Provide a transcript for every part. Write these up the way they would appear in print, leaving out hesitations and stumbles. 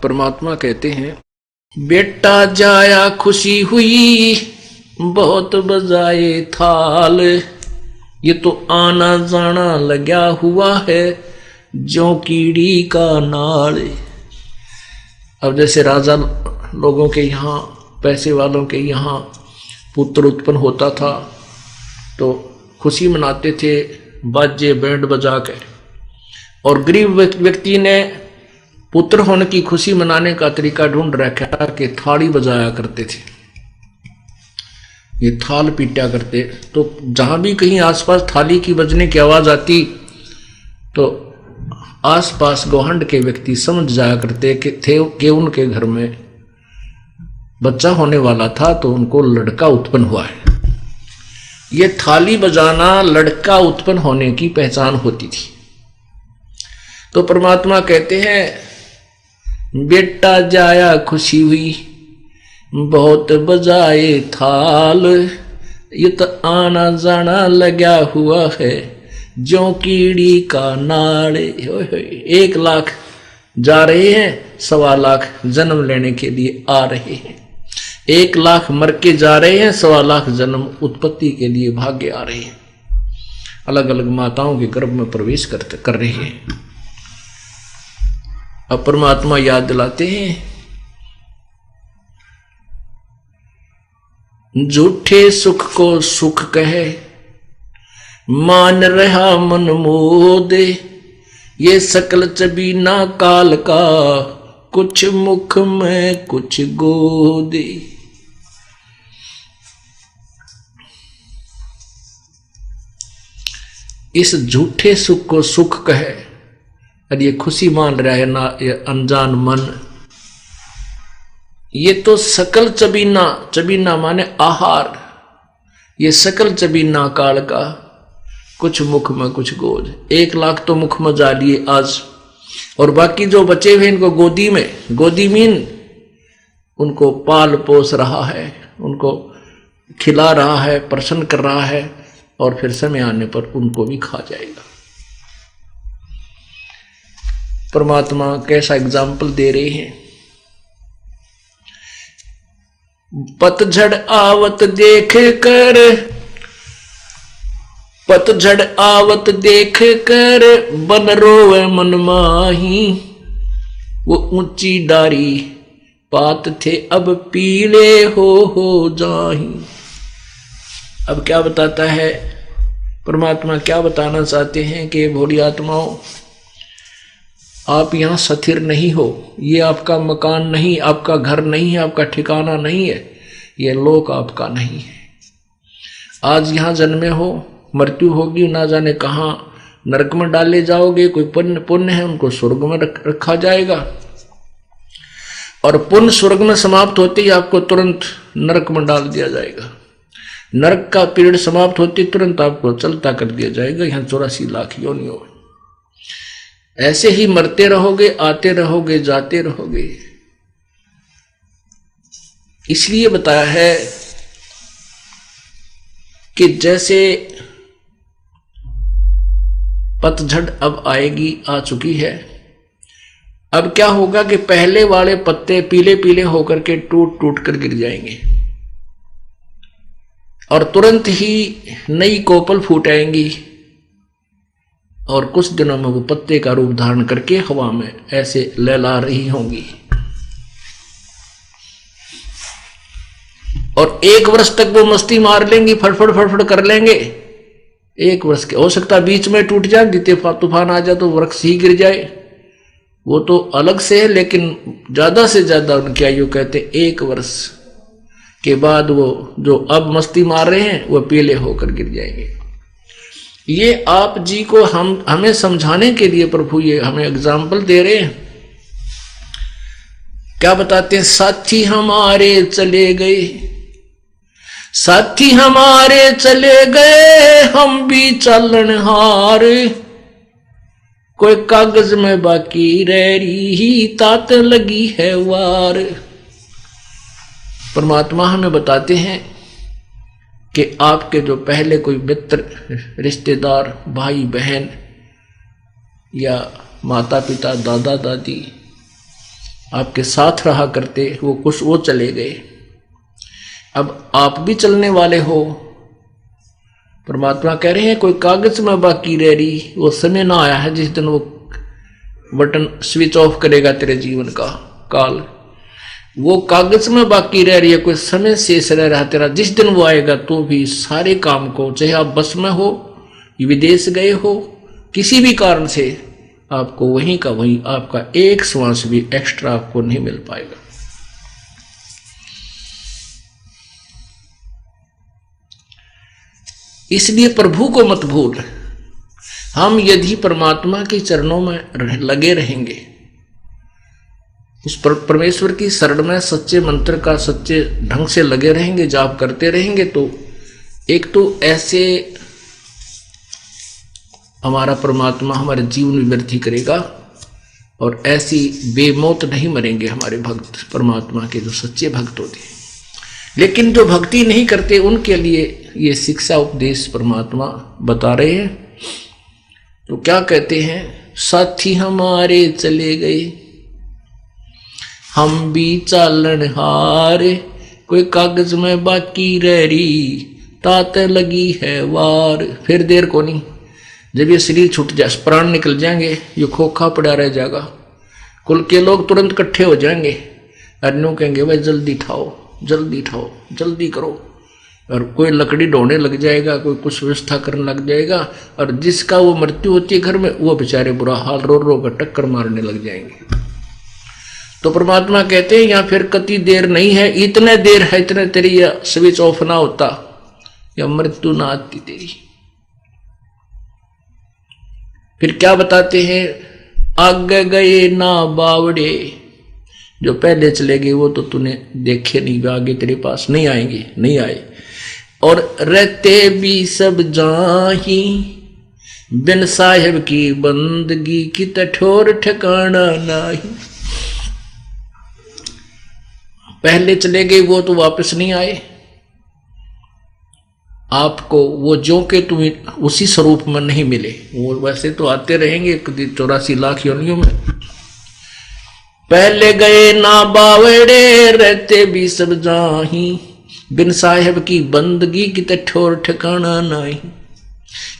परमात्मा कहते हैं, बेटा जाया खुशी हुई बहुत बजाए थाल, ये तो आना जाना लगा हुआ है जो कीड़ी का नाल। अब जैसे राजा लोगों के यहाँ, पैसे वालों के यहाँ पुत्र उत्पन्न होता था तो खुशी मनाते थे बाजे बैंड बजा कर, और गरीब व्यक्ति ने पुत्र होने की खुशी मनाने का तरीका ढूंढ रखा कि थाली बजाया करते थे, ये थाल पीटा करते। तो जहां भी कहीं आसपास थाली की बजने की आवाज आती तो आसपास गोहंड के व्यक्ति समझ जाया करते कि उनके घर में बच्चा होने वाला था, तो उनको लड़का उत्पन्न हुआ है। ये थाली बजाना लड़का उत्पन्न होने की पहचान होती थी। तो परमात्मा कहते हैं, बेटा जाया खुशी हुई बहुत बजाए थाल, ये तो आना जाना लगा हुआ है जो कीड़ी का नाल। 1 लाख जा रहे हैं, 1.25 लाख जन्म लेने के लिए आ रहे हैं। 1 लाख मर के जा रहे हैं, 1.25 लाख जन्म उत्पत्ति के लिए भागे आ रहे हैं। अलग अलग माताओं के गर्भ में प्रवेश कर रहे हैं। अब परमात्मा याद दिलाते हैं, झूठे सुख को सुख कहे मान रहा मन मोदे, ये सकल चबीना काल का कुछ मुख में कुछ गोदे। इस झूठे सुख को सुख कहे और ये खुशी मान रहा है ना, ये अनजान मन। ये तो सकल चबीना, चबीना माने आहार, ये सकल चबीना काल का कुछ मुख में कुछ गोद। 1 लाख तो मुख में जा लिए आज, और बाकी जो बचे हुए इनको गोदी में, गोदी मीन उनको पाल पोस रहा है, उनको खिला रहा है, प्रसन्न कर रहा है, और फिर समय आने पर उनको भी खा जाएगा। परमात्मा कैसा एग्जाम्पल दे रहे हैं। पतझड़ आवत देख कर, पतझड़ आवत देख कर बन रोवे मन माही, वो ऊंची डारी पात थे अब पीले हो जाही। अब क्या बताता है परमात्मा, क्या बताना चाहते हैं कि भोली आत्माओं, आप यहां स्थिर नहीं हो, ये आपका मकान नहीं, आपका घर नहीं है, आपका ठिकाना नहीं है, ये लोक आपका नहीं है। आज यहां जन्मे हो, मृत्यु होगी, ना जाने कहां नरक में डाले जाओगे। कोई पुण्य है उनको स्वर्ग में रखा जाएगा, और पुण्य स्वर्ग में समाप्त होते ही आपको तुरंत नरक में डाल दिया जाएगा। नरक का पीरियड समाप्त होते तुरंत आपको चलता कर दिया जाएगा। यहाँ 84 लाख योनियों ऐसे ही मरते रहोगे, आते रहोगे, जाते रहोगे। इसलिए बताया है कि जैसे पतझड़ अब आएगी, आ चुकी है। अब क्या होगा कि पहले वाले पत्ते पीले पीले होकर के टूट टूट कर गिर जाएंगे, और तुरंत ही नई कोपल फूट आएंगी, और कुछ दिनों में वो पत्ते का रूप धारण करके हवा में ऐसे लहला रही होंगी। और 1 वर्ष तक वो मस्ती मार लेंगी, फड़फड़ फड़फड़ कर लेंगे। 1 वर्ष के हो सकता बीच में टूट जाए, तूफान आ जाए तो वृक्ष ही गिर जाए, वो तो अलग से है। लेकिन ज्यादा से ज्यादा उनकी आयु कहते 1 वर्ष के बाद वो जो अब मस्ती मार रहे हैं वो पीले होकर गिर जाएंगे। ये आप जी को हमें समझाने के लिए प्रभु ये हमें एग्जाम्पल दे रहे हैं। क्या बताते हैं, साथी हमारे चले गए, साथी हमारे चले गए, हम भी चलनहार, कोई कागज में बाकी रह रही, तात लगी है वार। परमात्मा हमें बताते हैं कि आपके जो पहले कोई मित्र, रिश्तेदार, भाई बहन या माता पिता, दादा दादी, आपके साथ रहा करते, वो चले गए। अब आप भी चलने वाले हो। परमात्मा कह रहे हैं कोई कागज में बाकी रह रही, वो समय ना आया है जिस दिन वो बटन स्विच ऑफ करेगा तेरे जीवन का काल। वो कागज में बाकी रह रही है, कोई समय शेष रह रहा तेरा। जिस दिन वो आएगा तो भी सारे काम को, चाहे आप बस में हो, विदेश गए हो, किसी भी कारण से आपको वहीं का वहीं, आपका एक श्वास भी एक्स्ट्रा आपको नहीं मिल पाएगा। इसलिए प्रभु को मत भूल। हम यदि परमात्मा के चरणों में लगे रहेंगे, उस परमेश्वर की शरण में सच्चे मंत्र का सच्चे ढंग से लगे रहेंगे, जाप करते रहेंगे, तो एक तो ऐसे हमारा परमात्मा हमारे जीवन में वृद्धि करेगा, और ऐसी बेमौत नहीं मरेंगे हमारे भक्त परमात्मा के, जो सच्चे भक्त होते हैं। लेकिन जो भक्ति नहीं करते उनके लिए ये शिक्षा उपदेश परमात्मा बता रहे हैं। तो क्या कहते हैं, साथी हमारे चले गए, हम भी चालन हार, कोई कागज में बाकी रह रही, तात लगी है वार। फिर देर को नहीं, जब ये शरीर छूट जाए, प्राण निकल जाएंगे, ये खोखा पड़ा रह जाएगा। कुल के लोग तुरंत इकट्ठे हो जाएंगे, अन्यों कहेंगे भाई जल्दी ठाओ, जल्दी ठाओ, जल्दी करो। और कोई लकड़ी ढोने लग जाएगा, कोई कुछ व्यवस्था करने लग जाएगा, और जिसका वो मृत्यु होती है घर में, वो बेचारे बुरा हाल रो रो कर टक्कर मारने लग जाएंगे। तो परमात्मा कहते हैं या फिर कति देर नहीं है, इतने देर है, इतने तेरी या स्विच ऑफ ना होता या मृत्यु ना आती तेरी। फिर क्या बताते हैं, आगे गए ना बावड़े, जो पहले चले गए वो तो तूने देखे नहीं, आगे तेरे पास नहीं आएंगे, नहीं आए। और रहते भी सब जाही, बिन साहिब की बंदगी की ठोर ठिकाना नहीं। पहले चले गए वो तो वापस नहीं आए, आपको वो जो के तुम उसी स्वरूप में नहीं मिले। वो वैसे तो आते रहेंगे 84 लाख योनियों में। पहले गए ना बावड़े, रहते भी सब जाही, बिन साहेब की बंदगी की ठोर ठिकाना नहीं।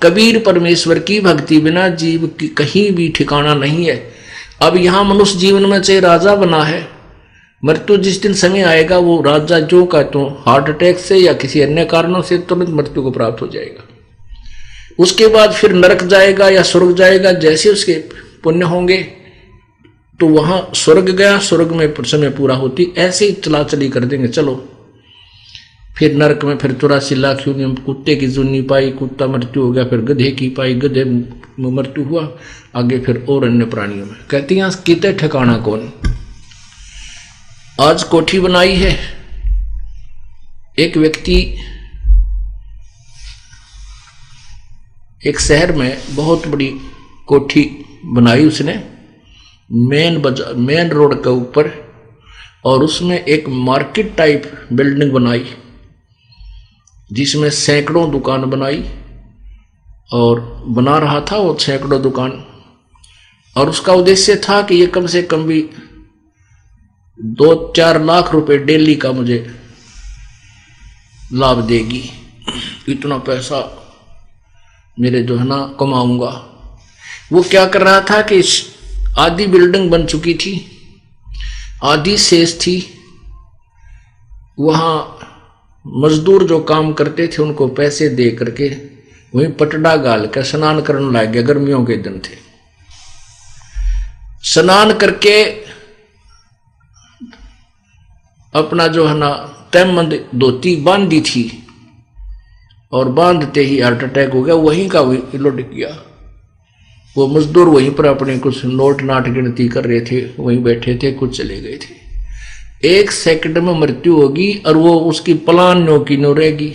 कबीर परमेश्वर की भक्ति बिना जीव की कहीं भी ठिकाना नहीं है। अब यहां मनुष्य जीवन में चाहे राजा बना है, मृत्यु जिस दिन समय आएगा वो राजा जो का तो हार्ट अटैक से या किसी अन्य कारणों से तुरंत मृत्यु को प्राप्त हो जाएगा। उसके बाद फिर नरक जाएगा या स्वर्ग जाएगा, जैसे उसके पुण्य होंगे तो वहां स्वर्ग गया, स्वर्ग में समय पूरा होती, ऐसे ही चला चली कर देंगे। चलो फिर नरक में फिर 84 लाख योनियों, कुत्ते की जुन्नी पाई, कुत्ता मृत्यु हो गया, फिर गधे की पाई, गधे में मृत्यु हुआ, आगे फिर और अन्य प्राणियों में। कहती हैं कितने ठिकाना कौन। आज कोठी बनाई है, एक व्यक्ति एक शहर में बहुत बड़ी कोठी बनाई उसने, मेन रोड के ऊपर, और उसमें एक मार्केट टाइप बिल्डिंग बनाई जिसमें सैकड़ों दुकान बनाई, और बना रहा था वो सैकड़ों दुकान। और उसका उद्देश्य था कि ये कम से कम भी 2-4 लाख रुपए डेली का मुझे लाभ देगी, इतना पैसा मेरे जो है ना कमाऊंगा। वो क्या कर रहा था कि आधी बिल्डिंग बन चुकी थी, आधी शेष थी, वहां मजदूर जो काम करते थे उनको पैसे दे करके वहीं पटड़ा गाल कर स्नान करने लग गया। गर्मियों के दिन थे, स्नान करके अपना जो है ना तैमंद धोती बांधी थी, और बांधते ही हार्ट अटैक हो गया, वहीं का वहीं लुट गया। वो मजदूर वहीं पर अपने कुछ नोट नाट गिनती कर रहे थे, वहीं बैठे थे, कुछ चले गए थे। 1 सेकंड में मृत्यु होगी और वो उसकी पलान नो की नो रहेगी।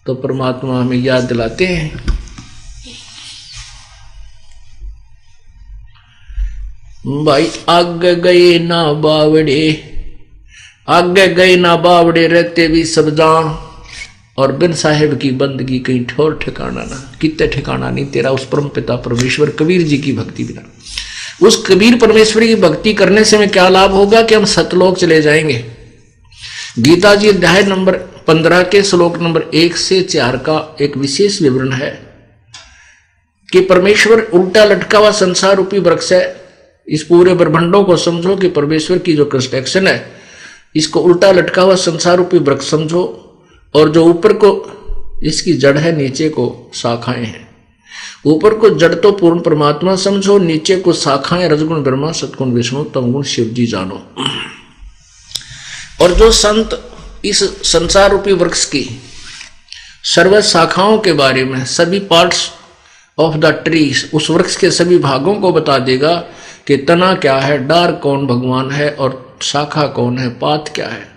तो परमात्मा हमें याद दिलाते हैं, भाई आगे गए ना बावड़े, आगे गए ना बावड़े, रहते भी सब जान, और बिन साहेब की बंदगी कहीं ठोर ठिकाना ना। कितने ठिकाना नहीं तेरा उस परम पिता परमेश्वर कबीर जी की भक्ति बिना। उस कबीर परमेश्वर की भक्ति करने से हमें क्या लाभ होगा कि हम सतलोक चले जाएंगे। गीता जी अध्याय नंबर 15 के श्लोक नंबर 1 से 4 का एक विशेष विवरण है कि परमेश्वर उल्टा लटका हुआ संसार रूपी वृक्ष है। इस पूरे ब्रह्मांडों को समझो कि परमेश्वर की जो कंस्ट्रक्शन है, इसको उल्टा लटका हुआ संसार रूपी वृक्ष समझो, और जो ऊपर को इसकी जड़ है, नीचे को शाखाएं हैं। ऊपर को जड़ तो पूर्ण परमात्मा समझो, नीचे को शाखाएं रजगुण ब्रह्मा, सतगुण विष्णु, तमगुण शिव जी जानो। और जो संत इस संसार रूपी वृक्ष की सर्व शाखाओं के बारे में, सभी पार्ट्स ऑफ द ट्री, उस वृक्ष के सभी भागों को बता देगा कि तना क्या है, डार कौन भगवान है, और शाखा कौन है, पात क्या है,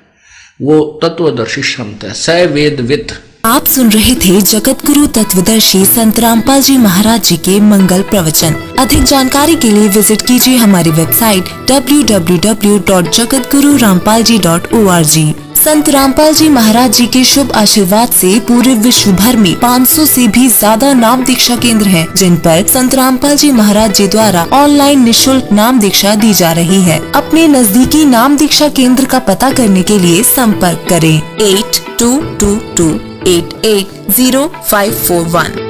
वो तत्वदर्शी संत है, स वेद विद। आप सुन रहे थे जगत गुरु तत्वदर्शी संत रामपाल जी महाराज जी के मंगल प्रवचन। अधिक जानकारी के लिए विजिट कीजिए हमारी वेबसाइट www.jagatgururampalji.org। संत रामपाल जी महाराज जी के शुभ आशीर्वाद से पूरे विश्व भर में 500 से भी ज्यादा नाम दीक्षा केंद्र हैं, जिन पर संत रामपाल जी महाराज जी द्वारा ऑनलाइन निशुल्क नाम दीक्षा दी जा रही है। अपने नजदीकी नाम दीक्षा केंद्र का पता करने के लिए संपर्क करें 8222880541।